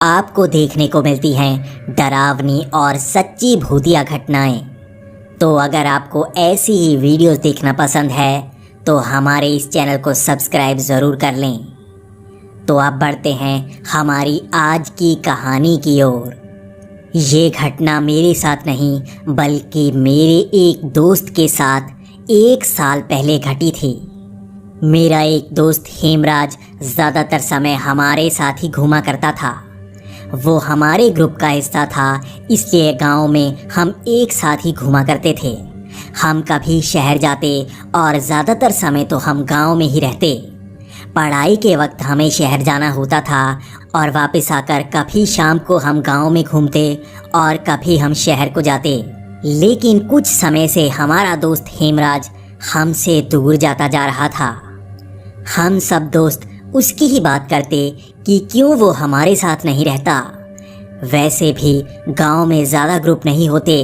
आपको देखने को मिलती हैं डरावनी और सच्ची भूतिया घटनाएं। तो अगर आपको ऐसी ही वीडियोस देखना पसंद है तो हमारे इस चैनल को सब्सक्राइब ज़रूर कर लें। तो अब बढ़ते हैं हमारी आज की कहानी की ओर। ये घटना मेरे साथ नहीं बल्कि मेरे एक दोस्त के साथ 1 साल पहले घटी थी। मेरा एक दोस्त हेमराज ज़्यादातर समय हमारे साथ ही घूमा करता था। वो हमारे ग्रुप का हिस्सा था, इसलिए गांव में हम एक साथ ही घूमा करते थे। हम कभी शहर जाते और ज़्यादातर समय तो हम गांव में ही रहते। पढ़ाई के वक्त हमें शहर जाना होता था और वापस आकर कभी शाम को हम गांव में घूमते और कभी हम शहर को जाते। लेकिन कुछ समय से हमारा दोस्त हेमराज हमसे दूर जाता जा रहा था। हम सब दोस्त उसकी ही बात करते कि क्यों वो हमारे साथ नहीं रहता। वैसे भी गांव में ज़्यादा ग्रुप नहीं होते,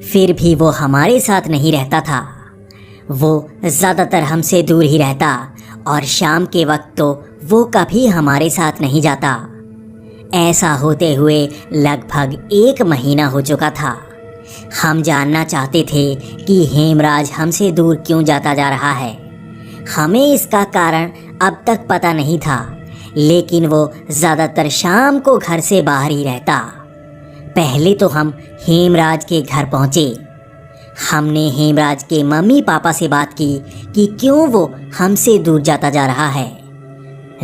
फिर भी वो हमारे साथ नहीं रहता था। वो ज़्यादातर हमसे दूर ही रहता और शाम के वक्त तो वो कभी हमारे साथ नहीं जाता। ऐसा होते हुए लगभग 1 महीना हो चुका था। हम जानना चाहते थे कि हेमराज हमसे दूर क्यों जाता जा रहा है। हमें इसका कारण अब तक पता नहीं था, लेकिन वो ज़्यादातर शाम को घर से बाहर ही रहता। पहले तो हम हेमराज के घर पहुँचे। हमने हेमराज के मम्मी पापा से बात की कि क्यों वो हमसे दूर जाता जा रहा है।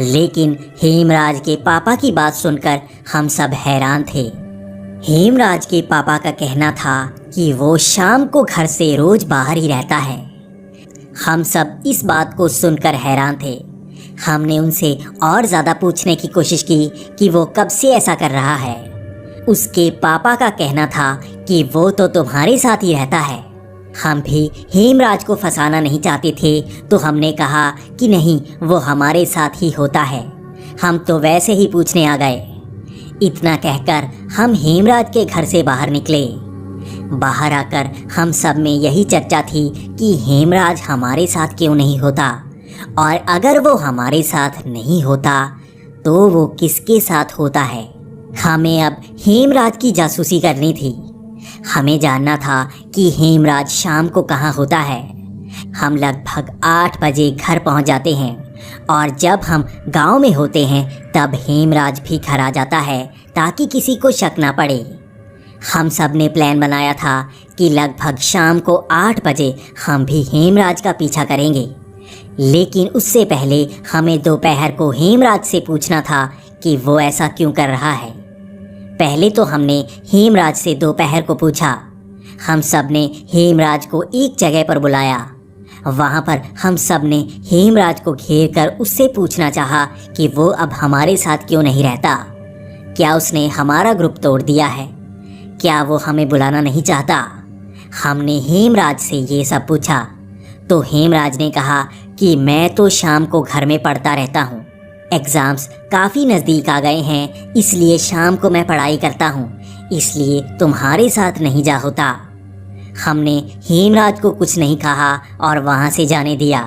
लेकिन हेमराज के पापा की बात सुनकर हम सब हैरान थे। हेमराज के पापा का कहना था कि वो शाम को घर से रोज़ बाहर ही रहता है। हम सब इस बात को सुनकर हैरान थे। हमने उनसे और ज़्यादा पूछने की कोशिश की कि वो कब से ऐसा कर रहा है। उसके पापा का कहना था कि वो तो तुम्हारे साथ ही रहता है। हम भी हेमराज को फंसाना नहीं चाहते थे, तो हमने कहा कि नहीं, वो हमारे साथ ही होता है। हम तो वैसे ही पूछने आ गए। इतना कहकर हम हेमराज के घर से बाहर निकले। बाहर आकर हम सब में यही चर्चा थी कि हेमराज हमारे साथ क्यों नहीं होता, और अगर वो हमारे साथ नहीं होता तो वो किसके साथ होता है। हमें अब हेमराज की जासूसी करनी थी। हमें जानना था कि हेमराज शाम को कहाँ होता है। हम लगभग 8 बजे घर पहुँच जाते हैं और जब हम गांव में होते हैं तब हेमराज भी घर आ जाता है ताकि किसी को शक ना पड़े। हम सब ने प्लान बनाया था कि लगभग शाम को 8 बजे हम भी हेमराज का पीछा करेंगे। लेकिन उससे पहले हमें दोपहर को हेमराज से पूछना था कि वो ऐसा क्यों कर रहा है। पहले तो हमने हेमराज से दोपहर को पूछा। हम सब ने हेमराज को एक जगह पर बुलाया। वहाँ पर हम सब ने हेमराज को घेर कर उससे पूछना चाहा कि वो अब हमारे साथ क्यों नहीं रहता। क्या उसने हमारा ग्रुप तोड़ दिया है? क्या वो हमें बुलाना नहीं चाहता? हमने हेमराज से ये सब पूछा तो हेमराज ने कहा कि मैं तो शाम को घर में पढ़ता रहता हूँ। एग्ज़ाम्स काफ़ी नज़दीक आ गए हैं, इसलिए शाम को मैं पढ़ाई करता हूँ, इसलिए तुम्हारे साथ नहीं जा होता। हमने हेमराज को कुछ नहीं कहा और वहाँ से जाने दिया।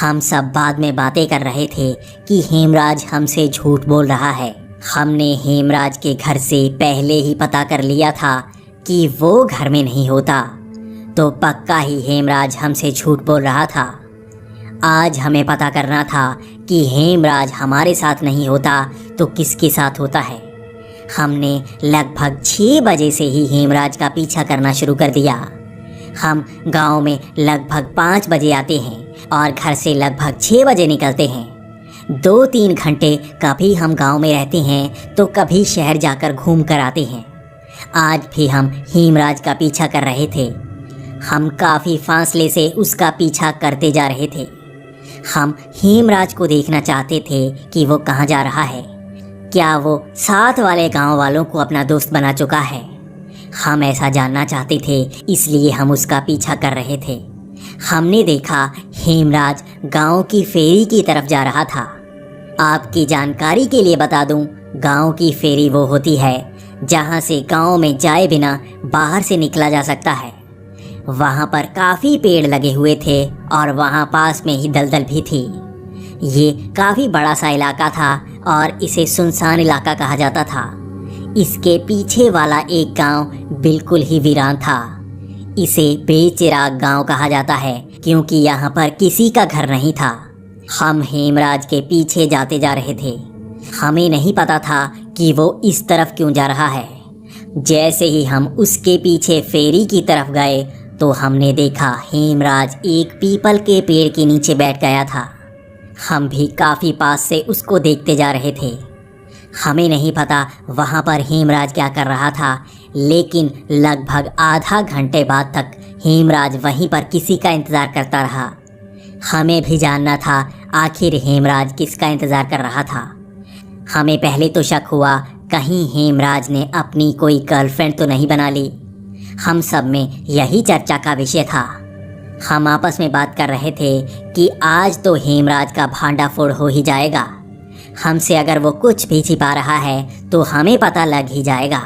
हम सब बाद में बातें कर रहे थे कि हेमराज हमसे झूठ बोल रहा है। हमने हेमराज के घर से पहले ही पता कर लिया था कि वो घर में नहीं होता, तो पक्का ही हेमराज हमसे झूठ बोल रहा था। आज हमें पता करना था कि हेमराज हमारे साथ नहीं होता तो किसके साथ होता है। हमने लगभग 6 बजे से ही हेमराज का पीछा करना शुरू कर दिया। हम गांव में लगभग 5 बजे आते हैं और घर से लगभग 6 बजे निकलते हैं। 2-3 घंटे कभी हम गांव में रहते हैं तो कभी शहर जाकर घूम कर आते हैं। आज भी हम हेमराज का पीछा कर रहे थे। हम काफ़ी फासले से उसका पीछा करते जा रहे थे। हम हेमराज को देखना चाहते थे कि वो कहाँ जा रहा है। क्या वो साथ वाले गांव वालों को अपना दोस्त बना चुका है? हम ऐसा जानना चाहते थे, इसलिए हम उसका पीछा कर रहे थे। हमने देखा हेमराज गांव की फेरी की तरफ जा रहा था। आपकी जानकारी के लिए बता दूं, गांव की फेरी वो होती है जहां से गांव में जाए बिना बाहर से निकला जा सकता है। वहां पर काफ़ी पेड़ लगे हुए थे और वहां पास में ही दलदल भी थी। ये काफ़ी बड़ा सा इलाका था और इसे सुनसान इलाका कहा जाता था। इसके पीछे वाला एक गांव बिल्कुल ही वीरान था। इसे बेचिराग गांव कहा जाता है क्योंकि यहाँ पर किसी का घर नहीं था। हम हेमराज के पीछे जाते जा रहे थे। हमें नहीं पता था कि वो इस तरफ क्यों जा रहा है। जैसे ही हम उसके पीछे फेरी की तरफ गए तो हमने देखा हेमराज एक पीपल के पेड़ के नीचे बैठ गया था। हम भी काफ़ी पास से उसको देखते जा रहे थे। हमें नहीं पता वहाँ पर हेमराज क्या कर रहा था, लेकिन लगभग आधा घंटे बाद तक हेमराज वहीं पर किसी का इंतज़ार करता रहा। हमें भी जानना था आखिर हेमराज किसका इंतज़ार कर रहा था। हमें पहले तो शक हुआ कहीं हेमराज ने अपनी कोई गर्लफ्रेंड तो नहीं बना ली। हम सब में यही चर्चा का विषय था। हम आपस में बात कर रहे थे कि आज तो हेमराज का भांडाफोड़ हो ही जाएगा। हमसे अगर वो कुछ भी छिपा रहा है तो हमें पता लग ही जाएगा।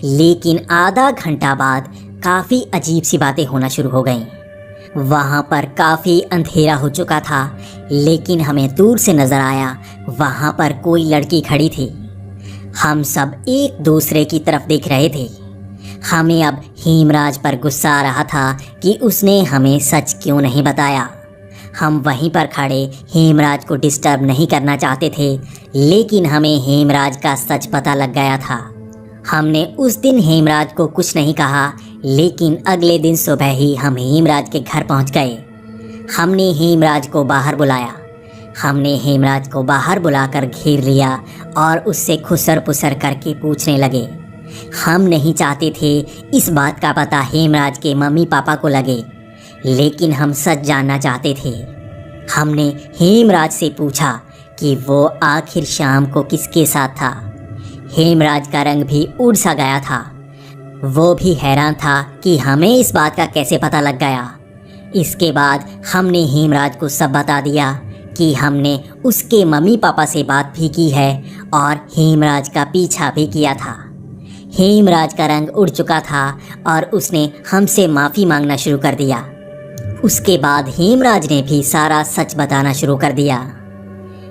लेकिन आधा घंटा बाद काफ़ी अजीब सी बातें होना शुरू हो गईं। वहाँ पर काफ़ी अंधेरा हो चुका था, लेकिन हमें दूर से नज़र आया वहाँ पर कोई लड़की खड़ी थी। हम सब एक दूसरे की तरफ देख रहे थे। हमें अब हेमराज पर गुस्सा आ रहा था कि उसने हमें सच क्यों नहीं बताया। हम वहीं पर खड़े हेमराज को डिस्टर्ब नहीं करना चाहते थे, लेकिन हमें हेमराज का सच पता लग गया था। हमने उस दिन हेमराज को कुछ नहीं कहा, लेकिन अगले दिन सुबह ही हम हेमराज के घर पहुंच गए। हमने हेमराज को बाहर बुलाया। हमने हेमराज को बाहर बुलाकर घेर लिया और उससे खुसर पुसर करके पूछने लगे। हम नहीं चाहते थे इस बात का पता हेमराज के मम्मी पापा को लगे, लेकिन हम सच जानना चाहते थे। हमने हेमराज से पूछा कि वो आखिर शाम को किसके साथ था। हेमराज का रंग भी उड़ सा गया था। वो भी हैरान था कि हमें इस बात का कैसे पता लग गया। इसके बाद हमने हेमराज को सब बता दिया कि हमने उसके मम्मी पापा से बात भी की है और हेमराज का पीछा भी किया था। हेमराज का रंग उड़ चुका था और उसने हमसे माफ़ी मांगना शुरू कर दिया। उसके बाद हेमराज ने भी सारा सच बताना शुरू कर दिया।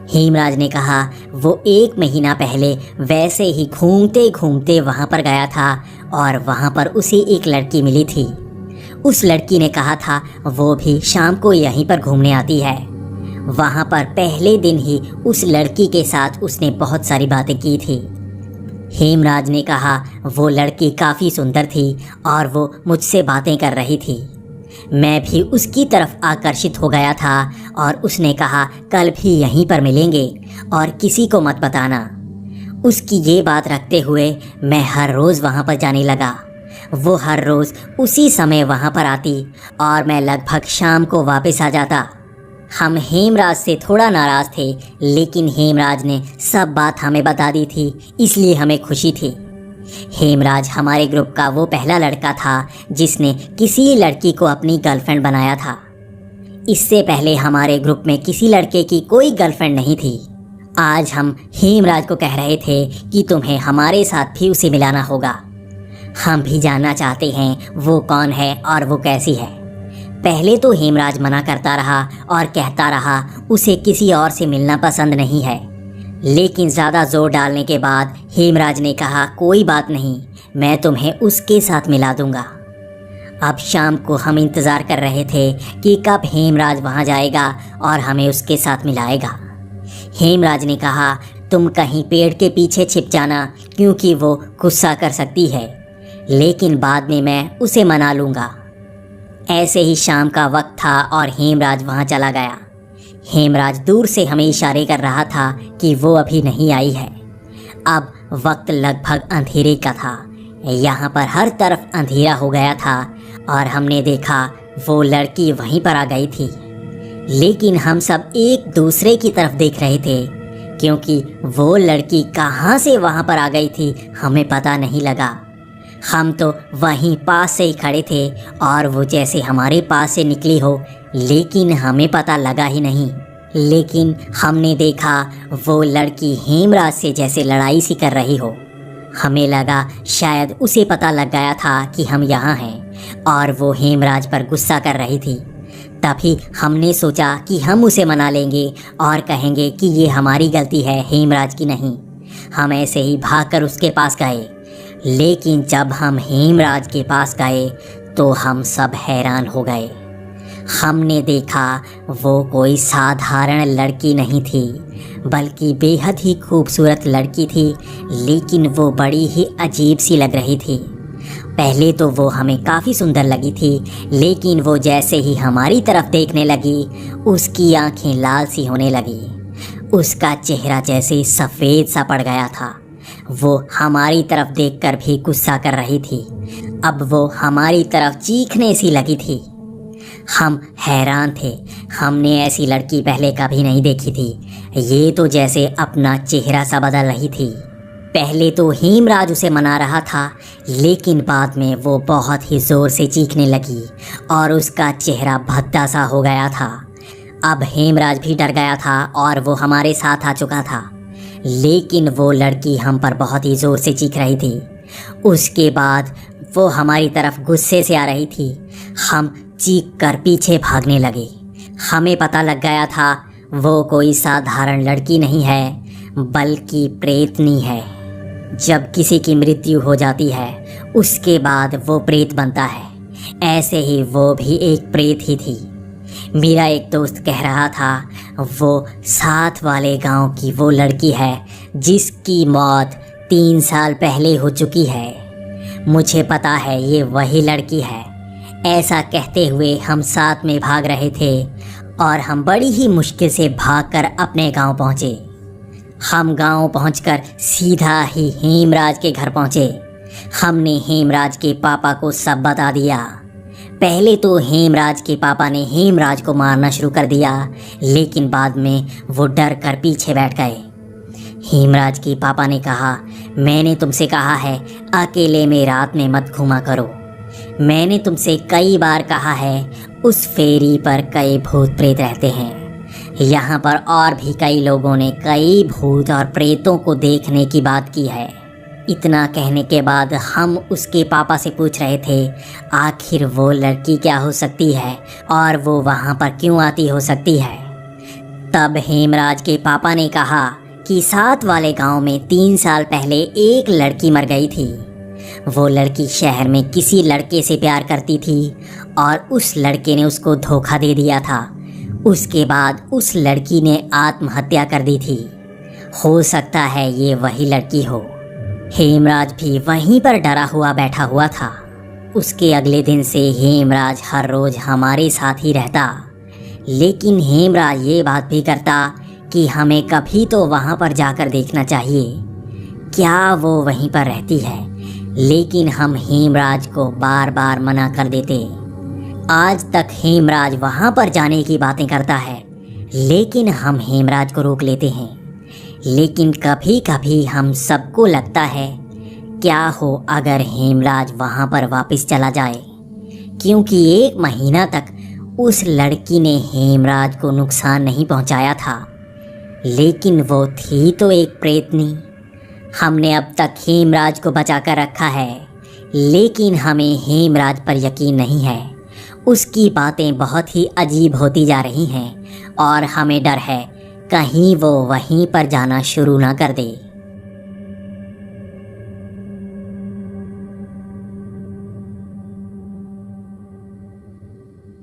हेमराज ने कहा वो 1 महीना पहले वैसे ही घूमते घूमते वहाँ पर गया था और वहाँ पर उसे एक लड़की मिली थी। उस लड़की ने कहा था वो भी शाम को यहीं पर घूमने आती है। वहाँ पर पहले दिन ही उस लड़की के साथ उसने बहुत सारी बातें की थी। हेमराज ने कहा वो लड़की काफ़ी सुंदर थी और वो मुझसे बातें कर रही थी। मैं भी उसकी तरफ आकर्षित हो गया था और उसने कहा कल भी यहीं पर मिलेंगे और किसी को मत बताना। उसकी ये बात रखते हुए मैं हर रोज़ वहाँ पर जाने लगा। वो हर रोज़ उसी समय वहाँ पर आती और मैं लगभग शाम को वापस आ जाता। हम हेमराज से थोड़ा नाराज़ थे, लेकिन हेमराज ने सब बात हमें बता दी थी, इसलिए हमें खुशी थी। हेमराज हमारे ग्रुप का वो पहला लड़का था जिसने किसी लड़की को अपनी गर्लफ्रेंड बनाया था। इससे पहले हमारे ग्रुप में किसी लड़के की कोई गर्लफ्रेंड नहीं थी। आज हम हेमराज को कह रहे थे कि तुम्हें हमारे साथ भी उसे मिलाना होगा। हम भी जानना चाहते हैं वो कौन है और वो कैसी है। पहले तो हेमराज मना करता रहा और कहता रहा उसे किसी और से मिलना पसंद नहीं है, लेकिन ज़्यादा जोर डालने के बाद हेमराज ने कहा कोई बात नहीं, मैं तुम्हें उसके साथ मिला दूंगा। अब शाम को हम इंतज़ार कर रहे थे कि कब हेमराज वहाँ जाएगा और हमें उसके साथ मिलाएगा। हेमराज ने कहा तुम कहीं पेड़ के पीछे छिप जाना क्योंकि वो गुस्सा कर सकती है, लेकिन बाद में मैं उसे मना लूँगा। ऐसे ही शाम का वक्त था और हेमराज वहाँ चला गया। हेमराज दूर से हमें इशारे कर रहा था कि वो अभी नहीं आई है। अब वक्त लगभग अंधेरे का था। यहाँ पर हर तरफ अंधेरा हो गया था और हमने देखा वो लड़की वहीं पर आ गई थी, लेकिन हम सब एक दूसरे की तरफ देख रहे थे क्योंकि वो लड़की कहाँ से वहाँ पर आ गई थी हमें पता नहीं लगा। हम तो वहीं पास से ही खड़े थे और वो जैसे हमारे पास से निकली हो, लेकिन हमें पता लगा ही नहीं। लेकिन हमने देखा वो लड़की हेमराज से जैसे लड़ाई सी कर रही हो। हमें लगा शायद उसे पता लग गया था कि हम यहाँ हैं और वो हेमराज पर गुस्सा कर रही थी। तभी हमने सोचा कि हम उसे मना लेंगे और कहेंगे कि ये हमारी गलती है, हेमराज की नहीं। हम ऐसे ही भागकर उसके पास गए। लेकिन जब हम हेमराज के पास गए तो हम सब हैरान हो गए। हमने देखा वो कोई साधारण लड़की नहीं थी, बल्कि बेहद ही खूबसूरत लड़की थी। लेकिन वो बड़ी ही अजीब सी लग रही थी। पहले तो वो हमें काफ़ी सुंदर लगी थी, लेकिन वो जैसे ही हमारी तरफ देखने लगी उसकी आंखें लाल सी होने लगी। उसका चेहरा जैसे सफ़ेद सा पड़ गया था। वो हमारी तरफ देखकर भी गुस्सा कर रही थी। अब वो हमारी तरफ चीखने सी लगी थी। हम हैरान थे, हमने ऐसी लड़की पहले कभी नहीं देखी थी। ये तो जैसे अपना चेहरा सा बदल रही थी। पहले तो हेमराज उसे मना रहा था, लेकिन बाद में वो बहुत ही ज़ोर से चीखने लगी और उसका चेहरा भद्दा सा हो गया था। अब हेमराज भी डर गया था और वो हमारे साथ आ चुका था। लेकिन वो लड़की हम पर बहुत ही ज़ोर से चीख रही थी। उसके बाद वो हमारी तरफ गुस्से से आ रही थी। हम चीख कर पीछे भागने लगे। हमें पता लग गया था वो कोई साधारण लड़की नहीं है, बल्कि प्रेतनी है। जब किसी की मृत्यु हो जाती है उसके बाद वो प्रेत बनता है। ऐसे ही वो भी एक प्रेत ही थी। मेरा एक दोस्त कह रहा था वो साथ वाले गांव की वो लड़की है जिसकी मौत 3 साल पहले हो चुकी है। मुझे पता है ये वही लड़की है। ऐसा कहते हुए हम साथ में भाग रहे थे और हम बड़ी ही मुश्किल से भागकर अपने गांव पहुंचे। हम गांव पहुंचकर सीधा ही हेमराज के घर पहुंचे। हमने हेमराज के पापा को सब बता दिया। पहले तो हेमराज के पापा ने हेमराज को मारना शुरू कर दिया, लेकिन बाद में वो डर कर पीछे बैठ गए। हेमराज के पापा ने कहा, मैंने तुमसे कहा है अकेले में रात में मत घूमा करो। मैंने तुमसे कई बार कहा है उस फेरी पर कई भूत प्रेत रहते हैं। यहाँ पर और भी कई लोगों ने कई भूत और प्रेतों को देखने की बात की है। इतना कहने के बाद हम उसके पापा से पूछ रहे थे आखिर वो लड़की क्या हो सकती है और वो वहाँ पर क्यों आती हो सकती है। तब हेमराज के पापा ने कहा कि साथ वाले गांव में 3 साल पहले एक लड़की मर गई थी। वो लड़की शहर में किसी लड़के से प्यार करती थी और उस लड़के ने उसको धोखा दे दिया था। उसके बाद उस लड़की ने आत्महत्या कर दी थी। हो सकता है ये वही लड़की हो। हेमराज भी वहीं पर डरा हुआ बैठा हुआ था। उसके अगले दिन से हेमराज हर रोज़ हमारे साथ ही रहता। लेकिन हेमराज ये बात भी करता कि हमें कभी तो वहाँ पर जाकर देखना चाहिए, क्या वो वहीं पर रहती है। लेकिन हम हेमराज को बार बार मना कर देते। आज तक हेमराज वहाँ पर जाने की बातें करता है, लेकिन हम हेमराज को रोक लेते हैं। लेकिन कभी कभी हम सबको लगता है क्या हो अगर हेमराज वहाँ पर वापस चला जाए, क्योंकि 1 महीना तक उस लड़की ने हेमराज को नुकसान नहीं पहुँचाया था। लेकिन वो थी तो एक प्रेतनी। हमने अब तक हेमराज को बचा कर रखा है, लेकिन हमें हेमराज पर यकीन नहीं है। उसकी बातें बहुत ही अजीब होती जा रही हैं और हमें डर है कहीं वो वहीं पर जाना शुरू ना कर दे।